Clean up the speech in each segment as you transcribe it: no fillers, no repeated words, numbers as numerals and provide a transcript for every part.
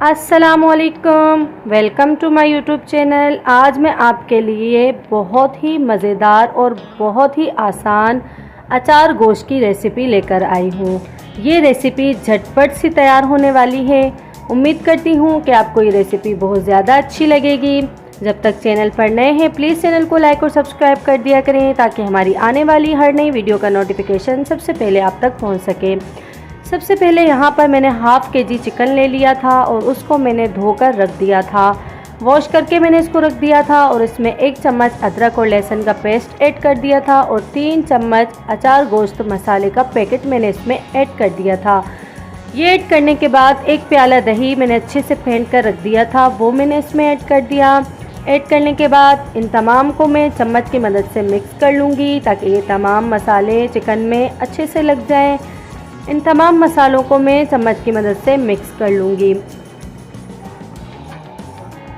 अस्सलामुअलैकुम, welcome to my YouTube channel. आज मैं आपके लिए बहुत ही मज़ेदार और बहुत ही आसान अचार गोश्त की रेसिपी लेकर आई हूँ। ये रेसिपी झटपट सी तैयार होने वाली है। उम्मीद करती हूँ कि आपको ये रेसिपी बहुत ज़्यादा अच्छी लगेगी। जब तक चैनल पर नए हैं प्लीज़ चैनल को लाइक और सब्सक्राइब कर दिया करें ताकि हमारी आने वाली हर नई वीडियो का नोटिफिकेशन सबसे पहले आप तक पहुँच सके। सबसे पहले यहाँ पर मैंने हाफ़ के जी चिकन ले लिया था और उसको मैंने धोकर रख दिया था। वॉश करके मैंने इसको रख दिया था और इसमें 1 चम्मच अदरक और लहसुन का पेस्ट ऐड कर दिया था और 3 चम्मच अचार गोश्त मसाले का पैकेट मैंने इसमें ऐड कर दिया था। ये ऐड करने के बाद 1 प्याला दही मैंने अच्छे से फेंट कर रख दिया था, वो मैंने इसमें ऐड कर दिया। ऐड करने के बाद इन तमाम को मैं चम्मच की मदद से मिक्स कर लूँगी ताकि ये तमाम मसाले चिकन में अच्छे से लग जाएँ। इन तमाम मसालों को मैं चम्मच की मदद से मिक्स कर लूँगी।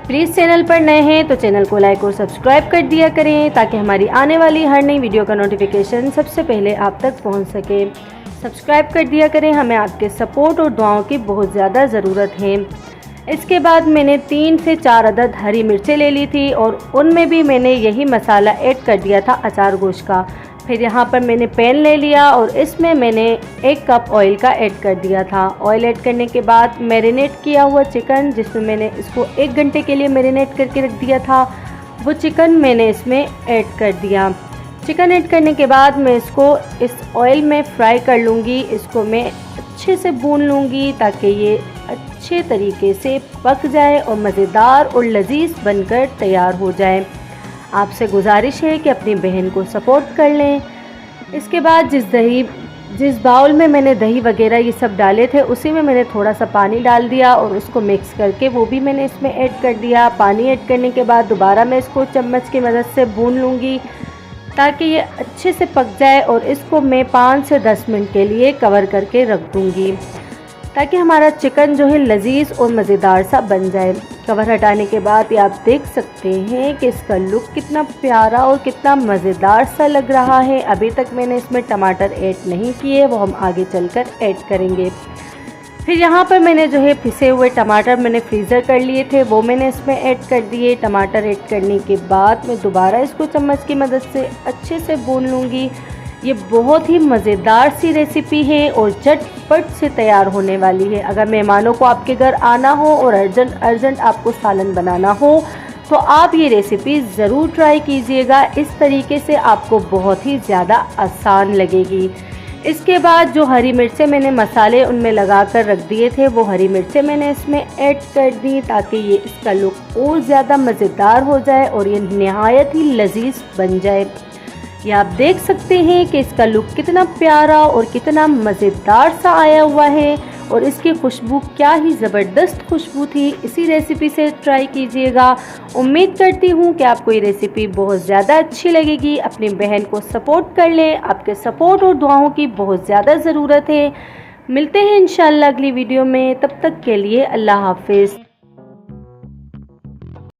प्लीज़ चैनल पर नए हैं तो चैनल को लाइक और सब्सक्राइब कर दिया करें ताकि हमारी आने वाली हर नई वीडियो का नोटिफिकेशन सबसे पहले आप तक पहुंच सके। सब्सक्राइब कर दिया करें, हमें आपके सपोर्ट और दुआओं की बहुत ज़्यादा ज़रूरत है। इसके बाद मैंने 3 से 4 अदद हरी मिर्चें ले ली थी और उनमें भी मैंने यही मसाला ऐड कर दिया था अचार गोश्त का। फिर यहाँ पर मैंने पैन ले लिया और इसमें मैंने 1 कप ऑयल का ऐड कर दिया था। ऑयल ऐड करने के बाद मैरिनेट किया हुआ चिकन, जिसमें मैंने इसको 1 घंटे के लिए मैरिनेट करके रख दिया था, वो चिकन मैंने इसमें ऐड कर दिया। चिकन ऐड करने के बाद मैं इसको इस ऑयल में फ्राई कर लूँगी। इसको मैं अच्छे से भून लूँगी ताकि ये अच्छे तरीके से पक जाए और मज़ेदार और लजीज बनकर तैयार हो जाए। आपसे गुजारिश है कि अपनी बहन को सपोर्ट कर लें। इसके बाद जिस बाउल में मैंने दही वगैरह ये सब डाले थे उसी में मैंने थोड़ा सा पानी डाल दिया और उसको मिक्स करके वो भी मैंने इसमें ऐड कर दिया। पानी ऐड करने के बाद दोबारा मैं इसको चम्मच की मदद से भून लूँगी ताकि ये अच्छे से पक जाए और इसको मैं 5 से 10 मिनट के लिए कवर करके रख दूँगी ताकि हमारा चिकन जो है लजीज और मज़ेदार सा बन जाए। कवर हटाने के बाद ये आप देख सकते हैं कि इसका लुक कितना प्यारा और कितना मज़ेदार सा लग रहा है। अभी तक मैंने इसमें टमाटर ऐड नहीं किए, वो हम आगे चलकर ऐड करेंगे। फिर यहाँ पर मैंने जो है पिसे हुए टमाटर मैंने फ्रीज़र कर लिए थे, वो मैंने इसमें ऐड कर दिए। टमाटर ऐड करने के बाद मैं दोबारा इसको चम्मच की मदद से अच्छे से भून लूँगी। ये बहुत ही मज़ेदार सी रेसिपी है और झटपट से तैयार होने वाली है। अगर मेहमानों को आपके घर आना हो और अर्जेंट आपको सालन बनाना हो तो आप ये रेसिपी ज़रूर ट्राई कीजिएगा। इस तरीके से आपको बहुत ही ज़्यादा आसान लगेगी। इसके बाद जो हरी मिर्चें मैंने मसाले उनमें लगा कर रख दिए थे, वो हरी मिर्चें मैंने इसमें ऐड कर दी ताकि ये इसका लुक और ज़्यादा मज़ेदार हो जाए और ये नहायत ही लजीज बन जाए। ये आप देख सकते हैं कि इसका लुक कितना प्यारा और कितना मज़ेदार सा आया हुआ है और इसकी खुशबू क्या ही ज़बरदस्त खुशबू थी। इसी रेसिपी से ट्राई कीजिएगा। उम्मीद करती हूँ कि आपको ये रेसिपी बहुत ज़्यादा अच्छी लगेगी। अपनी बहन को सपोर्ट कर लें, आपके सपोर्ट और दुआओं की बहुत ज़्यादा ज़रूरत है। मिलते हैं इंशाल्लाह अगली वीडियो में, तब तक के लिए अल्लाह हाफिज़।